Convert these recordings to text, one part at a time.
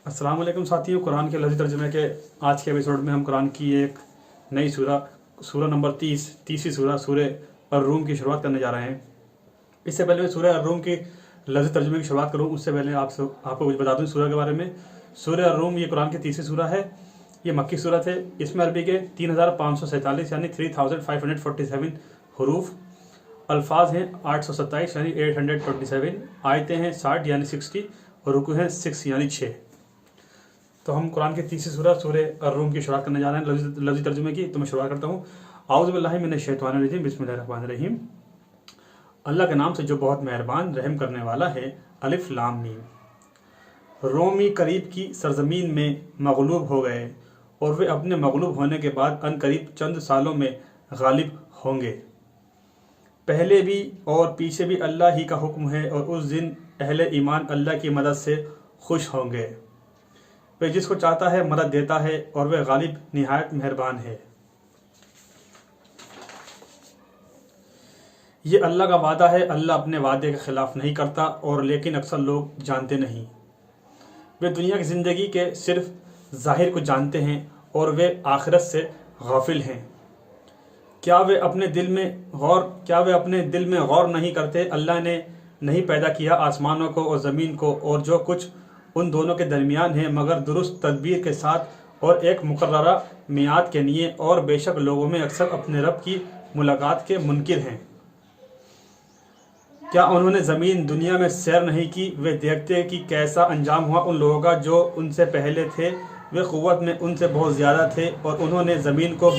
अस्सलाम वालेकुम साथियों, कुरान के लफ्ज़ी तर्जुमे के आज के एपिसोड में हम कुरान की एक नई सूरह नंबर 30वीं सूरह अर्रूम की शुरुआत करने जा रहे हैं। इससे पहले मैं सूरह अर्रूम की लफ्ज़ी तर्जुमे की शुरुआत करूँ उससे पहले आपको कुछ बता दूँ सूरह के बारे में। सूरह अर्रूम ये कुरान की 30वीं सूरह है। ये मक्की सूरत है। इसमें अरबी के 3547 यानी 3547 हरूफ, अल्फाज हैं 827 यानी 827, आयतें हैं 60 यानी 60 और रुकू हैं 6 यानी 6। तो हम कुरान की 30वीं सूरह अर्रूम की शुरुआत करने जा रहे हैं लफ्ज़ी तर्जुमे की। तो मैं शुरुआत करता हूँ। आऊज़ु बिल्लाहि मिनश शैतानिर रजीम, बिस्मिल्लाहिर रहमानिर रहीम। अल्लाह के नाम से जो बहुत मेहरबान रहम करने वाला है। अलिफ लाम मीम। रोमी करीब की सरजमीन में मगलूब हो गए और वे अपने मगलूब होने के बाद अनकरीब चंद सालों में गालिब होंगे। पहले भी और पीछे भी अल्लाह ही का हुक्म है और उस दिन अहले ईमान अल्लाह की मदद से खुश होंगे। वह जिसको चाहता है मदद देता है और वह गालिब निहायत मेहरबान है। ये अल्लाह का वादा है, अल्लाह अपने वादे के खिलाफ नहीं करता और लेकिन अक्सर लोग जानते नहीं। वे दुनिया की ज़िंदगी के सिर्फ ज़ाहिर को जानते हैं और वे आखिरत से गाफिल हैं। क्या वे अपने दिल में गौर नहीं करते? अल्लाह ने नहीं पैदा किया आसमानों को और ज़मीन को और जो कुछ उन दोनों के दरमियान है मगर दुरुस्त तदबीर के साथ और एक मुकर्ररा मियाद के लिए, और बेशक लोगों में अक्सर अपने रब की मुलाकात के मुनकिर हैं। क्या उन्होंने ज़मीन दुनिया में सैर नहीं की? वे देखते कि कैसा अंजाम हुआ उन लोगों का जो उनसे पहले थे। वे क़ुव्वत में उनसे बहुत ज़्यादा थे और उन्होंने ज़मीन को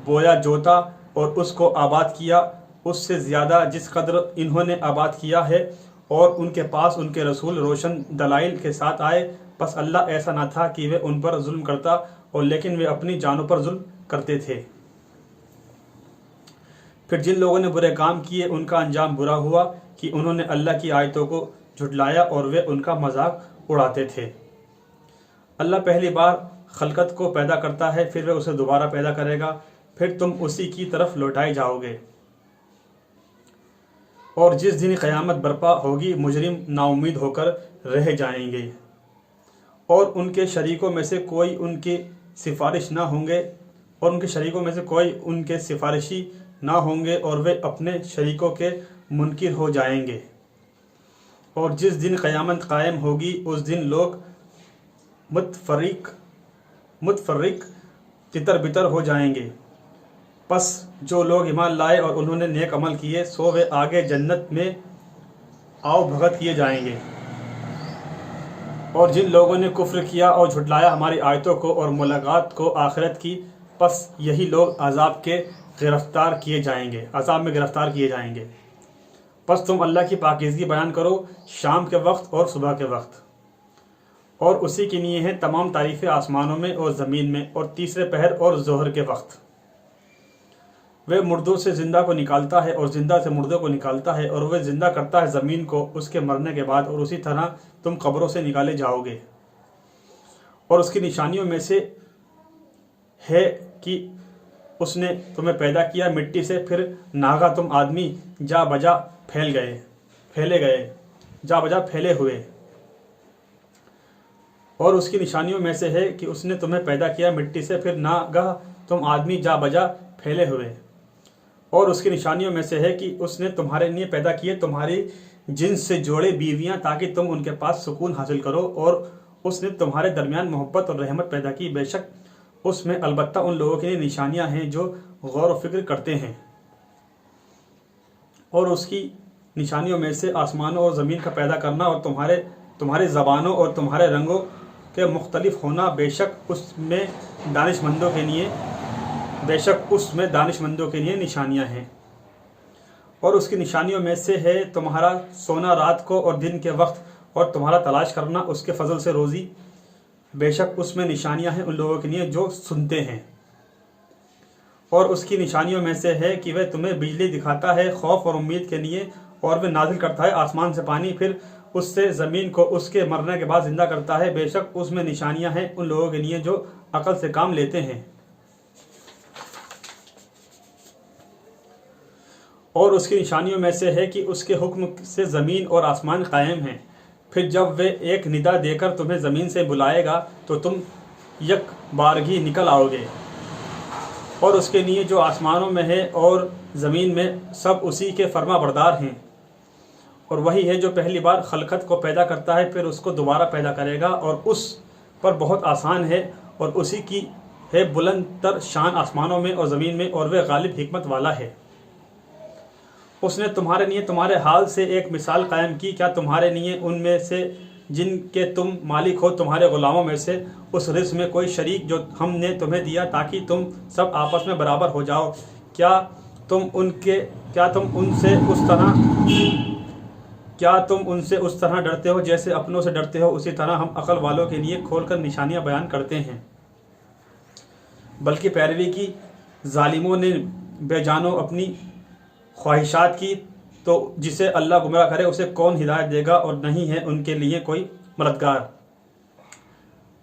बोया, जोता और उसको आबाद किया उससे ज़्यादा जिस कदर इन्होंने आबाद किया है। और उनके पास उनके रसूल रोशन दलाइल के साथ आए, बस अल्लाह ऐसा ना था कि वे उन पर जुल्म करता और लेकिन वे अपनी जानों पर जुल्म करते थे। फिर जिन लोगों ने बुरे काम किए उनका अंजाम बुरा हुआ कि उन्होंने अल्लाह की आयतों को झुटलाया और वे उनका मजाक उड़ाते थे। अल्लाह पहली बार खलकत को पैदा करता है, फिर वे उसे दोबारा पैदा करेगा, फिर तुम उसी की तरफ लौटाए जाओगे। और जिस दिन क़यामत बर्पा होगी मुजरिम नाउम्मीद होकर रह जाएंगे और उनके शरीकों में से कोई उनकी सिफारिशी ना होंगे और वे अपने शरीकों के मुनकिर हो जाएंगे। और जिस दिन क़यामत कायम होगी उस दिन लोग मुतफर्रिक तितर बितर हो जाएंगे। बस जो लोग ईमान लाए और उन्होंने नेक अमल किए सो वे आगे जन्नत में आओ भगत किए जाएंगे। और जिन लोगों ने कुफ्र किया और झुटलाया हमारी आयतों को और मुलाकात को आखिरत की, बस यही लोग अजाब में गिरफ्तार किए जाएंगे। बस तुम अल्लाह की पाकीज़गी बयान करो शाम के वक्त और सुबह के वक्त, और उसी के लिए हैं तमाम तारीफ़ें आसमानों में और ज़मीन में, और तीसरे पहर और ज़ोहर के वक्त। वह मुर्दों से ज़िंदा को निकालता है और ज़िंदा से मुर्दों को निकालता है, और वह ज़िंदा करता है ज़मीन को उसके मरने के बाद, और उसी तरह तुम कब्रों से निकाले जाओगे। और उसकी निशानियों में से है कि उसने तुम्हें पैदा किया मिट्टी से, फिर नागा तुम आदमी जा बजा फैले हुए। और उसकी निशानियों में से है कि उसने तुम्हें पैदा किया मिट्टी से, फिर नागा तुम आदमी जा बजा फैले हुए। और उसकी निशानियों में से है कि उसने तुम्हारे लिए पैदा किए तुम्हारी जिन्स से जोड़े बीवियां ताकि तुम उनके पास सुकून हासिल करो। और उसने तुम्हारे दरमियान मोहब्बत और रहमत पैदा की, बेशक उसमें अलबत्ता उन लोगों के लिए निशानियां हैं जो गौर व फिक्र करते हैं। और उसकी निशानियों में से आसमानों और ज़मीन का पैदा करना और तुम्हारे ज़बानों और तुम्हारे रंगों के मुख्तलिफ होना, बेशक उसमें दानिशमंदों के लिए निशानियां हैं। और उसकी निशानियों में से है तुम्हारा सोना रात को और दिन के वक्त, और तुम्हारा तलाश करना उसके फजल से रोज़ी, बेशक उसमें निशानियां हैं उन लोगों के लिए जो सुनते हैं। और उसकी निशानियों में से है कि वह तुम्हें बिजली दिखाता है खौफ और उम्मीद के लिए, और वह नाजिल करता है आसमान से पानी, फिर उससे ज़मीन को उसके मरने के बाद ज़िंदा करता है, बेशक उसमें निशानियां हैं उन लोगों के लिए जो अकल से काम लेते हैं। और उसकी निशानियों में से है कि उसके हुक्म से ज़मीन और आसमान कायम हैं, پھر جب وہ ایک ندا دے کر تمہیں زمین سے بلائے گا تو تم یک بارگی نکل آؤ گے، اور اس کے لیے جو آسمانوں میں ہے اور زمین میں سب اسی کے فرما بردار ہیں، اور وہی ہے جو پہلی بار خلقت کو پیدا کرتا ہے پھر اس کو دوبارہ پیدا کرے گا، اور اس پر بہت آسان ہے، اور اسی کی ہے بلند تر شان آسمانوں میں اور زمین میں، اور وہ غالب حکمت والا ہے۔ اس نے تمہارے لیے تمہارے حال سے ایک مثال قائم کی، کیا تمہارے لیے ان میں سے جن کے تم مالک ہو تمہارے غلاموں میں سے اس رزق میں کوئی شریک جو ہم نے تمہیں دیا تاکہ تم سب آپس میں برابر ہو جاؤ؟ کیا تم ان سے اس طرح ڈرتے ہو جیسے اپنوں سے ڈرتے ہو؟ اسی طرح ہم عقل والوں کے لیے کھول کر نشانیاں بیان کرتے ہیں، بلکہ پیروی کی ظالموں نے بے جانو اپنی خواہشات کی، تو جسے اللہ گمراہ کرے اسے کون ہدایت دے گا، اور نہیں ہے ان کے لیے کوئی مددگار۔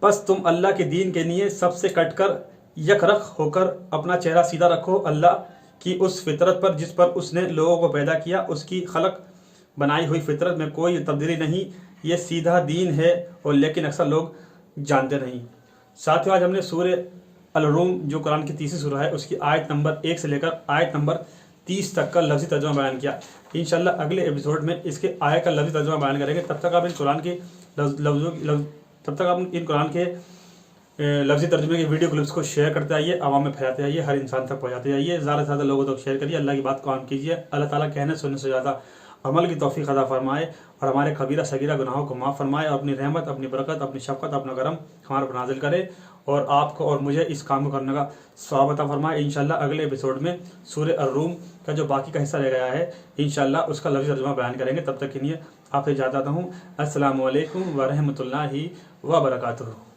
بس تم اللہ کے دین کے لیے سب سے کٹ کر یک رخ ہو کر اپنا چہرہ سیدھا رکھو۔ اللہ کی اس فطرت پر جس پر اس نے لوگوں کو پیدا کیا، اس کی خلق بنائی ہوئی فطرت میں کوئی تبدیلی نہیں، یہ سیدھا دین ہے، اور لیکن اکثر لوگ جانتے نہیں۔ ساتھیو، آج ہم نے سورہ الروم جو قرآن کی تیسری سورہ ہے اس کی آیت نمبر 1 سے لے کر آیت نمبر 30 تک کا لفظی ترجمہ بیان کیا۔ انشاءاللہ اگلے ایپیسوڈ میں اس کے آیت کا لفظی ترجمہ بیان کریں گے۔ تب تک آپ ان قرآن کے لفظی ترجمے کے ویڈیو کلپس کو شیئر کرتے آئیے، عوام میں پھیلاتے آئیے، ہر انسان تک پہنچاتے آئیے، زیادہ سے زیادہ لوگوں تک شیئر کریے، اللہ کی بات کو عام کیجیے۔ اللہ تعالیٰ کہنے سننے سے زیادہ عمل کی توفیق عطا فرمائے، اور ہمارے کبیرہ صغیرہ گناہوں کو معاف فرمائے، اور اپنی رحمت، اپنی برکت، اپنی شفقت، اپنا کرم ہمارے پر نازل کرے، اور آپ کو اور مجھے اس کام کو کرنے کا ثواب عطا فرمائے۔ انشاءاللہ اگلے ایپیسوڈ میں سورہ الروم کا جو باقی کا حصہ رہ گیا ہے انشاءاللہ اس کا لفظی ترجمہ بیان کریں گے۔ تب تک کے لیے آپ سے اجازت چاہتا ہوں۔ السلام علیکم ورحمۃ اللہ وبرکاتہ۔